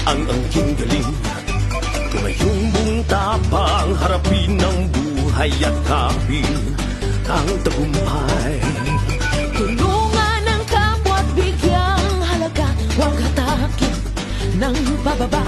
ang angking galing. Tumayong mong tapang harapin ng buhay at kapin ang tagumpay. Tulungan ang kapwa at bigyang halaga, huwag hatakin ng pababa.